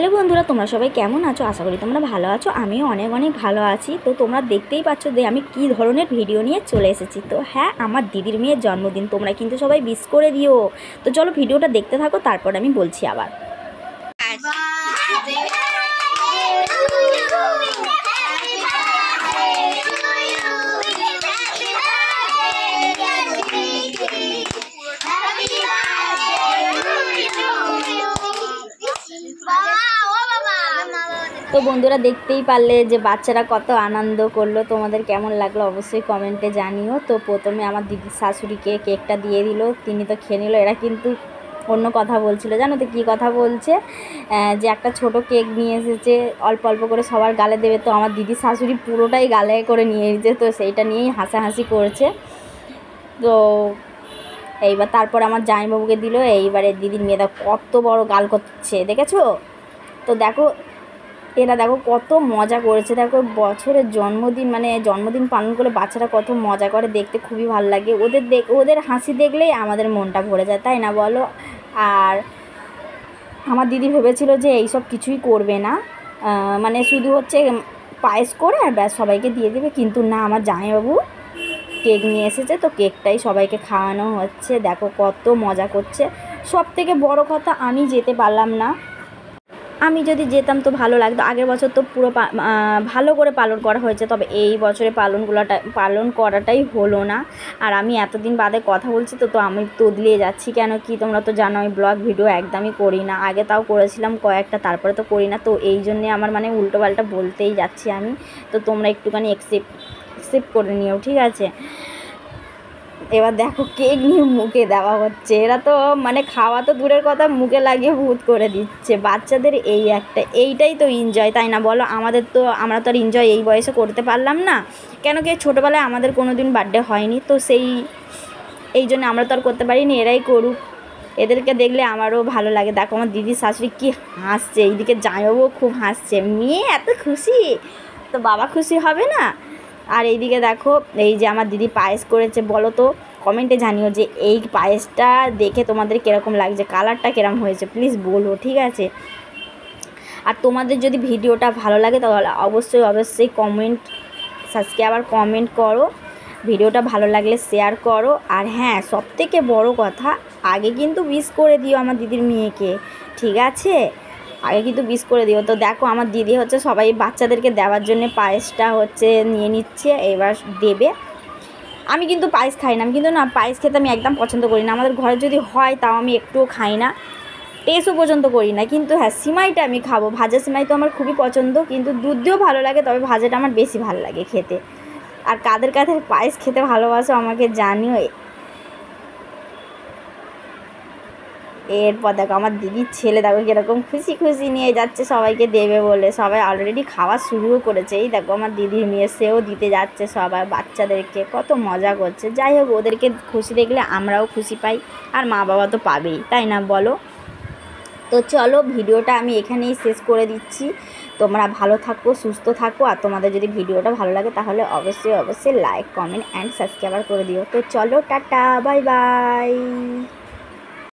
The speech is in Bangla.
হ্যালো বন্ধুরা, তোমরা সবাই কেমন আছো? আশা করি তোমরা ভালো আছো। আমিও অনেক অনেক ভালো আছি। তো তোমরা দেখতেই পাচ্ছ যে আমি কি ধরনের ভিডিও নিয়ে চলে এসেছি। তো হ্যাঁ, আমার দিদির মেয়ের জন্মদিন, তোমরা কিন্তু সবাই উইশ করে দিও। তো চলো ভিডিওটা দেখতে থাকো, তারপর আমি বলছি আবার। তো বন্ধুরা দেখতেই পারলে যে বাচ্চারা কত আনন্দ করলো। তোমাদের কেমন লাগলো অবশ্যই কমেন্টে জানিও। তো প্রথমে আমার দিদির শাশুড়িকে কেকটা দিয়ে দিল, তিনি তো খেয়ে নিল। এরা কিন্তু অন্য কথা বলছিল, জানো তো কী কথা বলছে, যে একটা ছোট কেক নিয়ে এসেছে, অল্প অল্প করে সবার গালে দেবে। তো আমার দিদির শাশুড়ি পুরোটাই গালে করে নিয়ে এসেছে, তো সেইটা নিয়েই হাসাহাসি করছে। তো এইবার তারপর আমার জামাইবাবুকে দিল। এইবারে দিদির মেয়েটা কত বড় গাল করছে, দেখেছো? তো দেখো এরা দেখো কত মজা করেছে। দেখো বছরের জন্মদিন, মানে জন্মদিন পালন করে বাচ্চারা কত মজা করে, দেখতে খুবই ভালো লাগে। ওদের হাসি দেখলেই আমাদের মনটা ভরে যায়, তাই না বলো? আর আমার দিদি ভেবেছিল যে এইসব কিছুই করবে না, মানে শুধু হচ্ছে পায়েস করে আর ব্যাস সবাইকে দিয়ে দেবে, কিন্তু না, আমার জামাইবাবু কেক নিয়ে এসেছে, তো কেকটাই সবাইকে খাওয়ানো হচ্ছে। দেখো কত মজা করছে। সব থেকে বড় কথা, আমি যেতে পারলাম না। আমি যদি যেতাম তো ভালো লাগতো। আগের বছর তো পুরো ভালো করে পালন করা হয়েছে, তবে এই বছরে পালন করাটাই হলো না। আর আমি এতদিন বাদে কথা বলছি, তো আমি তোদলিয়ে যাচ্ছি। কেন কি তোমরা তো জানো আমি ব্লগ ভিডিও একদমই করি না। আগে তাও করেছিলাম কয়েকটা, তারপরে তো করি না। তো এই জন্যে আমার মানে উল্টোপাল্টা বলতেই যাচ্ছি আমি। তো তোমরা একটুখানি অ্যাকসেপ্ট করে নিও, ঠিক আছে? এবার দেখো কেক নিয়ে মুখে দেওয়া হচ্ছে। এরা তো মানে খাওয়া তো দূরের কথা, মুখে লাগিয়ে ভূত করে দিচ্ছে। বাচ্চাদের এইটাই তো এনজয়, তাই না বলো? আমরা তো আর এনজয় এই বয়সে করতে পারলাম না। কেন কি ছোটোবেলায় আমাদের কোনো দিন বার্থডে হয়নি, তো এই জন্য আমরা তো আর করতে পারিনি, এরাই করুক। এদেরকে দেখলে আমারও ভালো লাগে। দেখো আমার দিদির শাশুড়ি কী হাসছে, এইদিকে জামাইবাবুও খুব হাসছে। মেয়ে এত খুশি, তো বাবা খুশি হবে না? আর এইদিকে দেখো এই যে আমার দিদি পায়েস করেছে। বলো তো কমেন্টে জানিও যে এই পায়েসটা দেখে তোমাদের কীরকম লাগছে, কালারটা কীরকম হয়েছে, প্লিজ বলো, ঠিক আছে? আর তোমাদের যদি ভিডিওটা ভালো লাগে তাহলে অবশ্যই কমেন্ট করো। ভিডিওটা ভালো লাগলে শেয়ার করো। আর হ্যাঁ, সবথেকে বড় কথা, আগে কিন্তু উইশ করে দিও আমার দিদির মেয়েকে, ঠিক আছে? আগে কিন্তু উইশ করে দিও। তো দেখো আমার দিদি হচ্ছে সবাই বাচ্চাদেরকে দেওয়ার জন্য পায়েসটা হচ্ছে নিয়ে নিচ্ছে, এবার দেবে। আমি কিন্তু পায়েস খাই না, পায়েস খেতে আমি একদম পছন্দ করি না। আমাদের ঘরে যদি হয় তাও আমি একটুও খাই না, টেস্টও পর্যন্ত করি না। কিন্তু হ্যাঁ, সিমাইটা আমি খাবো। ভাজা সিমাই তো আমার খুবই পছন্দ, কিন্তু দুধ দিয়েও ভালো লাগে, তবে ভাজাটা আমার বেশি ভালো লাগে খেতে। আর কাদের পায়েস খেতে ভালোবাসো আমাকে জানিও। এরপর দেখো আমার দিদির ছেলে, দেখো কীরকম খুশি খুশি নিয়ে যাচ্ছে সবাইকে দেবে বলে। সবাই অলরেডি খাওয়া শুরুও করেছে। এই দেখো আমার দিদির মেয়ে, সেও দিতে যাচ্ছে সবাই বাচ্চাদেরকে, কত মজা করছে। যাই হোক, ওদেরকে খুশি দেখলে আমরাও খুশি পাই, আর মা বাবা তো পাবেই, তাই না বলো? তো চলো ভিডিওটা আমি এখানেই শেষ করে দিচ্ছি। তোমরা ভালো থাকো, সুস্থ থাকো। আর তোমাদের যদি ভিডিওটা ভালো লাগে তাহলে অবশ্যই লাইক, কমেন্ট অ্যান্ড সাবস্ক্রাইব করে দিও। তো চলো, টাটা, বাই বাই।